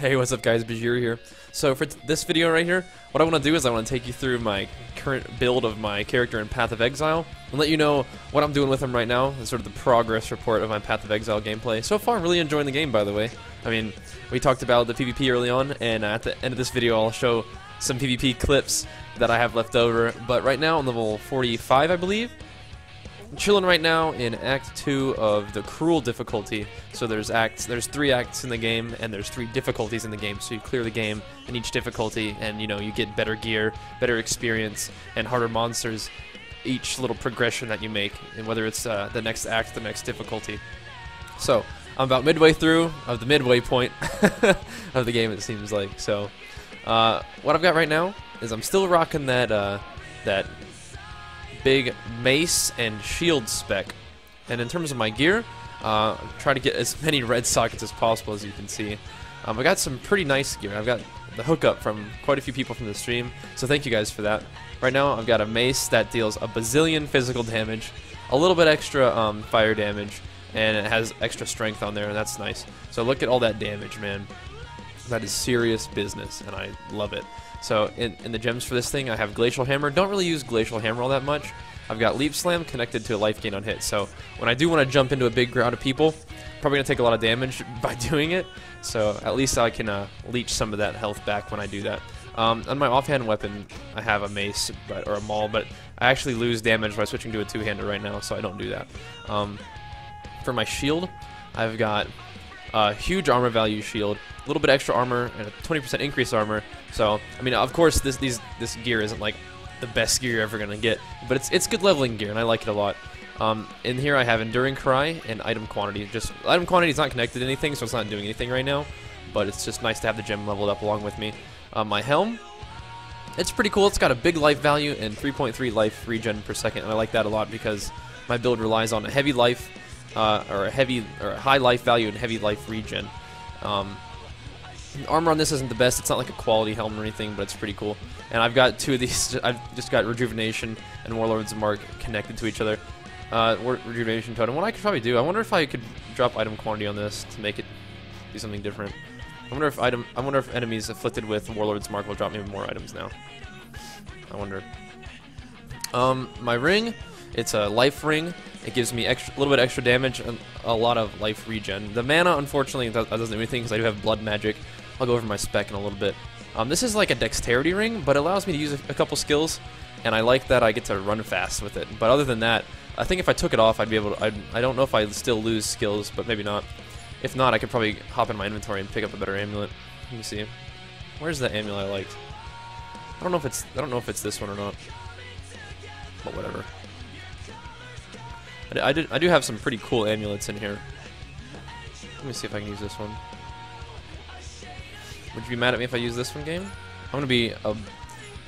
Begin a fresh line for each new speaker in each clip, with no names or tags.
Hey, what's up guys, Bajheera here. So for this video right here, what I want to do is I want to take you through my current build of my character in Path of Exile, and let you know what I'm doing with him right now, and sort of the progress report of my Path of Exile gameplay. So far, I'm really enjoying the game, by the way. I mean, we talked about the PvP early on, and at the end of this video I'll show some PvP clips that I have left over, but right now I'm level 45, I believe. I'm chilling right now in Act 2 of the Cruel difficulty. So there's 3 acts in the game, and there's 3 difficulties in the game. So you clear the game in each difficulty, and you know, you get better gear, better experience, and harder monsters each little progression that you make, and whether it's the next act, the next difficulty. So I'm about midway through of the midway point of the game, it seems like. So what I've got right now is I'm still rocking that big mace and shield spec, and in terms of my gear, try to get as many red sockets as possible. As you can see, I got some pretty nice gear. I've got the hookup from quite a few people from the stream, so thank you guys for that. Right now I've got a mace that deals a bazillion physical damage, a little bit extra fire damage, and it has extra strength on there, and that's nice. So look at all that damage, man. That is serious business, and I love it. So in the gems for this thing, I have Glacial Hammer. Don't really use Glacial Hammer all that much. I've got Leap Slam connected to a life gain on hit. So when I do want to jump into a big crowd of people, probably going to take a lot of damage by doing it. So at least I can leech some of that health back when I do that. On my offhand weapon, I have a mace or a maul, but I actually lose damage by switching to a two-hander right now, so I don't do that. For my shield, I've got a huge armor value shield, a little bit extra armor, and a 20% increased armor. So, I mean, of course, this gear isn't like the best gear you're ever gonna get, but it's good leveling gear, and I like it a lot. In here, I have Enduring Cry and Item Quantity. Just item quantity is not connected to anything, so it's not doing anything right now. But it's just nice to have the gem leveled up along with me. My helm, it's pretty cool. It's got a big life value and 3.3 life regen per second, and I like that a lot because my build relies on a heavy life, or a high life value and heavy life regen. Armor on this isn't the best. It's not like a quality helm or anything, but it's pretty cool. And I've got 2 of these. I've just got Rejuvenation and Warlord's Mark connected to each other. Rejuvenation Totem. What I could probably do, I wonder if I could drop item quantity on this to make it do something different. I wonder if enemies afflicted with Warlord's Mark will drop me more items now. I wonder. My ring, it's a life ring. It gives me a little bit extra damage and a lot of life regen. The mana, unfortunately, that doesn't do anything because I do have blood magic. I'll go over my spec in a little bit. This is like a dexterity ring, but it allows me to use a couple skills, and I like that I get to run fast with it. But other than that, I think if I took it off, I'd be able to. I don't know if I still lose skills, but maybe not. If not, I could probably hop in my inventory and pick up a better amulet. Let me see. Where's the amulet I liked? I don't know if it's this one or not. But whatever. I do have some pretty cool amulets in here. Let me see if I can use this one. Would you be mad at me if I use this one, game? I'm gonna be a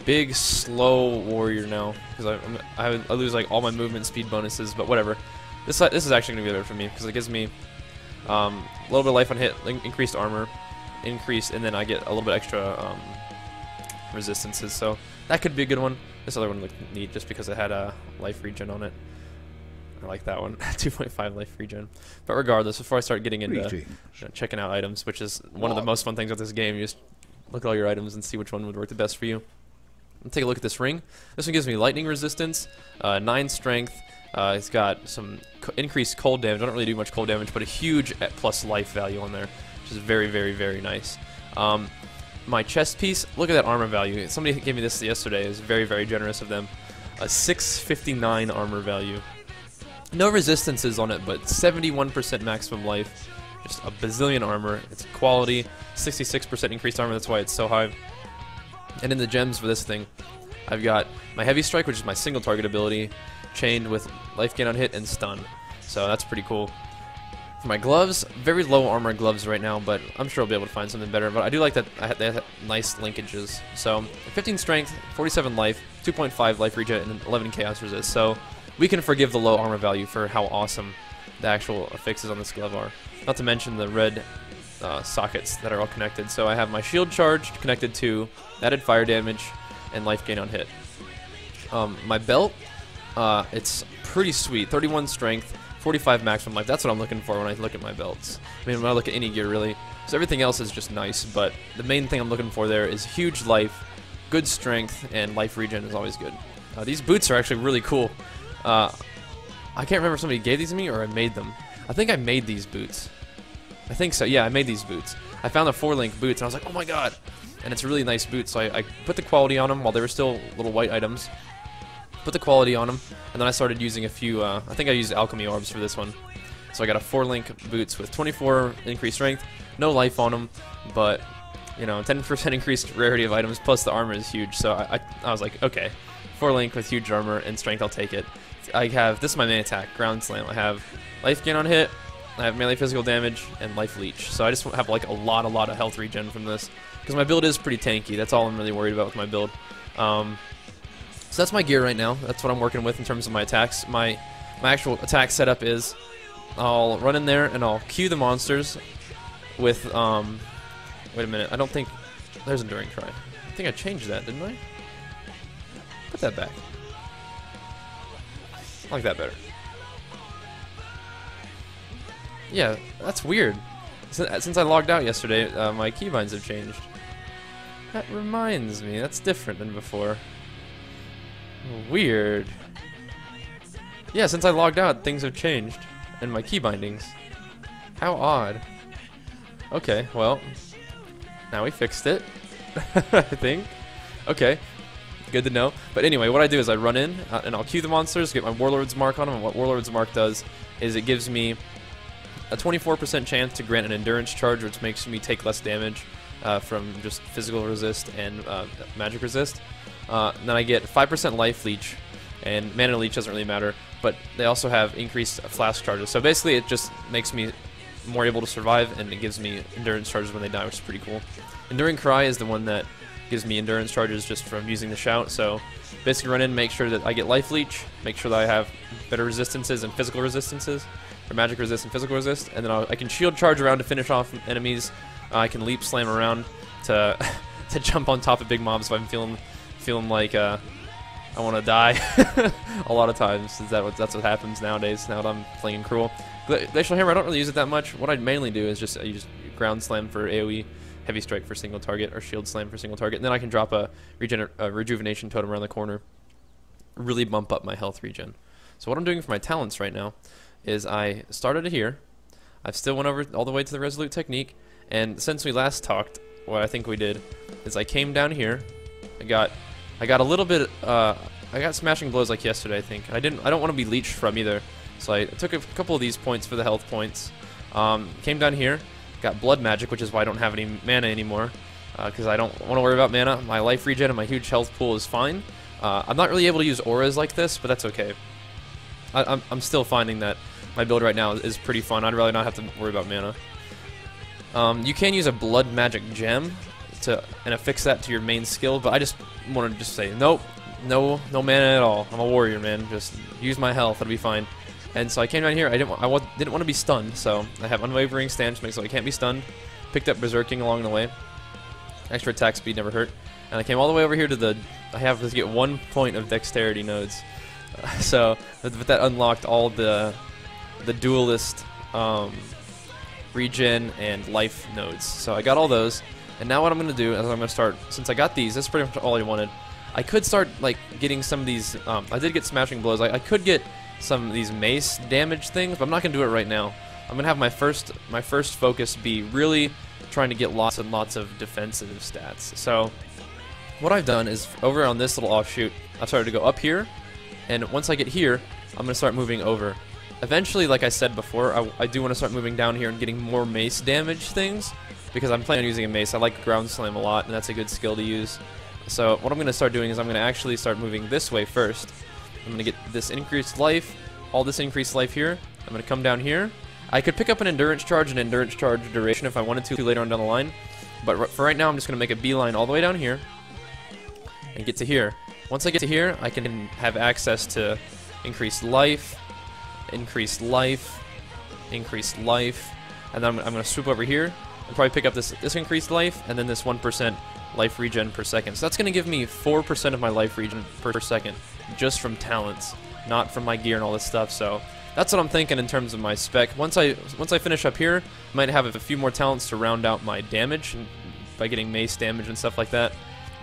big slow warrior now because I lose like all my movement speed bonuses, but whatever. This is actually gonna be better for me because it gives me a little bit of life on hit, increased armor, and then I get a little bit extra resistances. So that could be a good one. This other one looked neat just because it had a life regen on it. I like that one. 2.5 life regen. But regardless, before I start getting into checking out items, which is one of the most fun things with this game, you just look at all your items and see which one would work the best for you. Take a look at this ring. This one gives me lightning resistance, 9 strength. It's got some increased cold damage. I don't really do much cold damage, but a huge plus life value on there, which is very, very, very nice. My chest piece, look at that armor value. Somebody gave me this yesterday. It was very, very generous of them. A 659 armor value. No resistances on it, but 71% maximum life. Just a bazillion armor. It's quality. 66% increased armor, that's why it's so high. And in the gems for this thing, I've got my Heavy Strike, which is my single target ability, chained with life gain on hit and stun. So that's pretty cool. For my gloves, very low armor gloves right now, but I'm sure I'll be able to find something better. But I do like that they have nice linkages. So 15 strength, 47 life, 2.5 life regen, and 11 chaos resist. So we can forgive the low armor value for how awesome the actual affixes on this glove are. Not to mention the red sockets that are all connected. So I have my shield charged connected to added fire damage and life gain on hit. My belt, it's pretty sweet. 31 strength, 45 maximum life. That's what I'm looking for when I look at my belts. I mean, when I look at any gear, really. So everything else is just nice, but the main thing I'm looking for there is huge life, good strength, and life regen is always good. These boots are actually really cool. I can't remember if somebody gave these to me or I made them. I think I made these boots. I think so. Yeah, I made these boots. I found the 4-link boots and I was like, oh my god. And it's a really nice boot, so I put the quality on them while they were still little white items. Put the quality on them, and then I started using a few, I think I used alchemy orbs for this one. So I got a 4-link boots with 24 increased strength, no life on them, but, you know, 10% increased rarity of items, plus the armor is huge, so I was like, okay, 4-link with huge armor and strength, I'll take it. I have, this is my main attack, ground slam. I have life gain on hit, I have melee physical damage, and life leech. So I just have like a lot of health regen from this, because my build is pretty tanky. That's all I'm really worried about with my build. So that's my gear right now. That's what I'm working with in terms of my attacks. My actual attack setup is I'll run in there and I'll Q the monsters with, wait a minute, I don't think, there's Enduring Cry. I think I changed that, didn't I? Put that back. I like that better. Yeah, that's weird. Since I logged out yesterday, my keybinds have changed. That reminds me, that's different than before. Weird. Yeah, since I logged out, things have changed in my key bindings. How odd. Okay, well, now we fixed it, I think. Okay, good to know. But anyway, what I do is I run in, and I'll queue the monsters, get my Warlord's Mark on them, and what Warlord's Mark does is it gives me a 24% chance to grant an endurance charge, which makes me take less damage from just physical resist and magic resist. Then I get 5% life leech, and mana leech doesn't really matter, but they also have increased flask charges. So basically it just makes me more able to survive, and it gives me endurance charges when they die, which is pretty cool. Enduring Cry is the one that gives me endurance charges just from using the shout. So basically run in, make sure that I get life leech, make sure that I have better resistances and physical resistances, or magic resist and physical resist, and then I can shield charge around to finish off enemies. I can leap slam around to to jump on top of big mobs if I'm feeling like I want to die a lot of times. That's what happens nowadays. Now that I'm playing Cruel, Glacial Hammer I don't really use it that much. What I mainly do is just I use ground slam for AOE, heavy strike for single target, or shield slam for single target, and then I can drop a rejuvenation totem around the corner, really bump up my health regen. So what I'm doing for my talents right now is I started it here. I've still went over all the way to the Resolute Technique, and since we last talked, what I think we did is I came down here. I got a little bit. I got Smashing Blows like yesterday, I think. I don't want to be leeched from either, so I took a couple of these points for the health points. Came down here, got Blood Magic, which is why I don't have any mana anymore, because I don't want to worry about mana. My life regen and my huge health pool is fine. I'm not really able to use auras like this, but that's okay. I'm still finding that my build right now is pretty fun. I'd rather not have to worry about mana. You can use a Blood Magic Gem and affix that to your main skill, but I just want to say nope, no mana at all. I'm a warrior, man. Just use my health, it'll be fine. And so I came down here. I didn't want to be stunned, so I have Unwavering Stance, so I can't be stunned. Picked up Berserking along the way. Extra attack speed never hurt. And I came all the way over here to I have to get 1 point of Dexterity nodes. So but that unlocked all the duelist regen and life nodes. So I got all those, and now what I'm going to do is I'm going to start, since I got these, that's pretty much all I wanted. I could start like getting some of these, I did get Smashing Blows, I could get some of these mace damage things, but I'm not going to do it right now. I'm going to have my first focus be really trying to get lots and lots of defensive stats. So what I've done is over on this little offshoot, I've started to go up here, and once I get here, I'm going to start moving over. Eventually, like I said before, I do want to start moving down here and getting more mace damage things, because I'm planning on using a mace. I like Ground Slam a lot, and that's a good skill to use. So what I'm going to start doing is I'm going to actually start moving this way first. I'm going to get this increased life, all this increased life here. I'm going to come down here. I could pick up an endurance charge and endurance charge duration if I wanted to later on down the line, but for right now I'm just going to make a beeline all the way down here and get to here. Once I get to here, I can have access to increased life, increased life, increased life, and then I'm going to swoop over here and probably pick up this increased life, and then this 1% life regen per second. So that's going to give me 4% of my life regen per second just from talents, not from my gear and all this stuff. So that's what I'm thinking in terms of my spec. Once I finish up here, I might have a few more talents to round out my damage and by getting mace damage and stuff like that.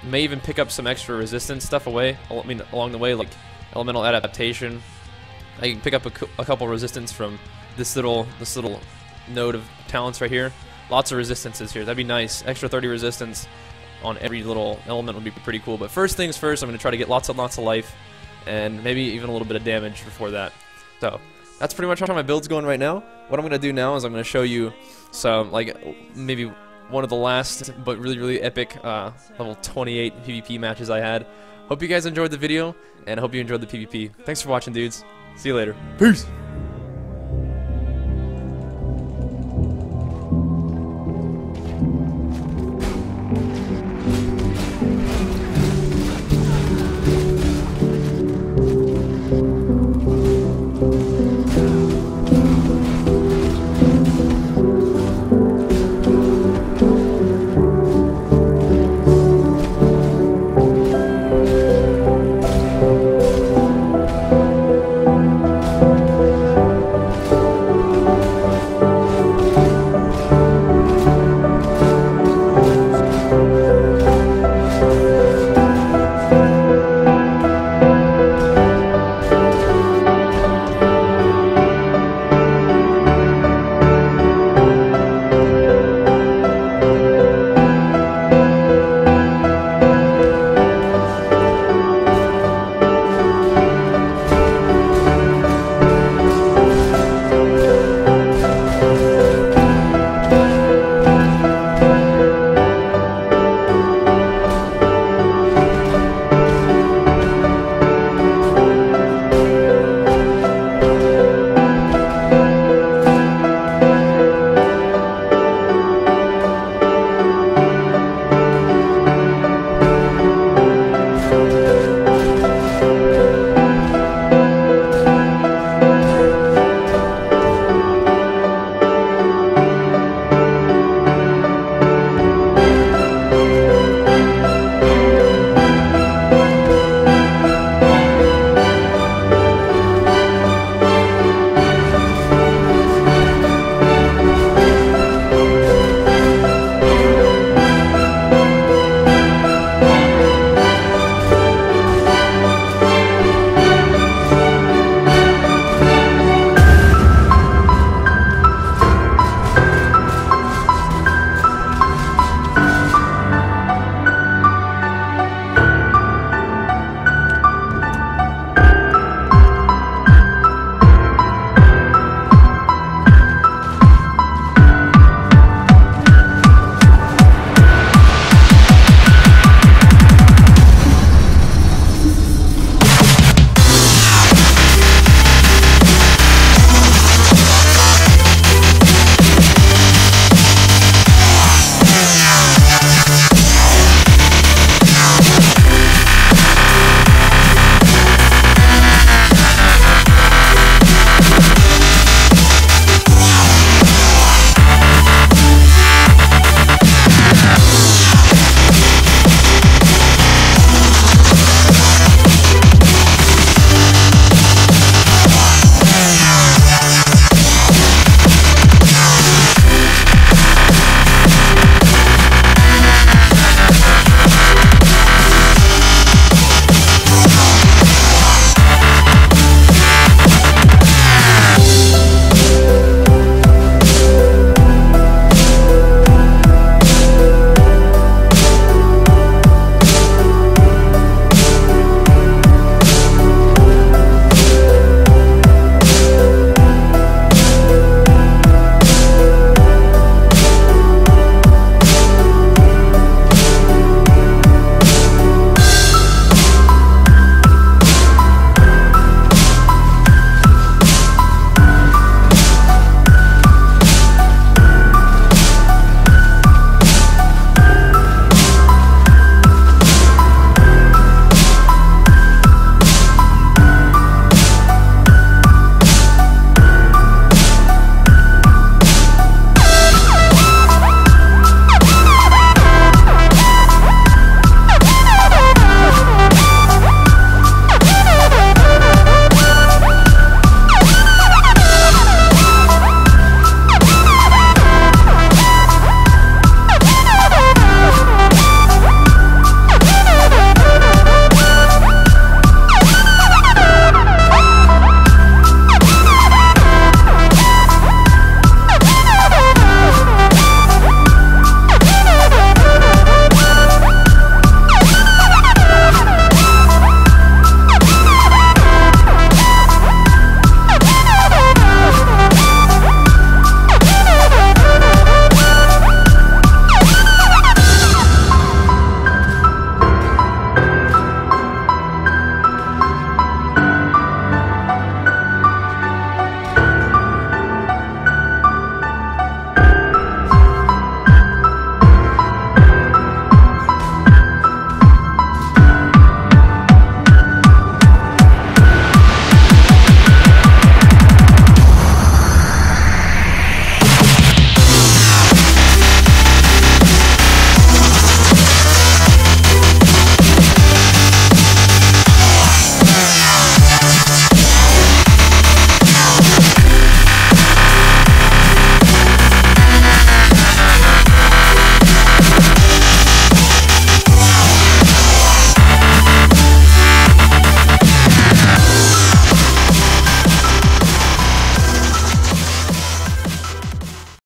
May even pick up some extra resistance stuff away. I mean, along the way, like elemental adaptation. I can pick up a couple resistance from this little node of talents right here. Lots of resistances here. That'd be nice. Extra 30 resistance on every little element would be pretty cool. But first things first, I'm going to try to get lots of life, and maybe even a little bit of damage before that. So that's pretty much how my build's going right now. What I'm going to do now is I'm going to show you some, like, maybe one of the last but really epic level 28 PvP matches I had. Hope you guys enjoyed the video, and I hope you enjoyed the PvP. Thanks for watching, dudes. See you later. Peace!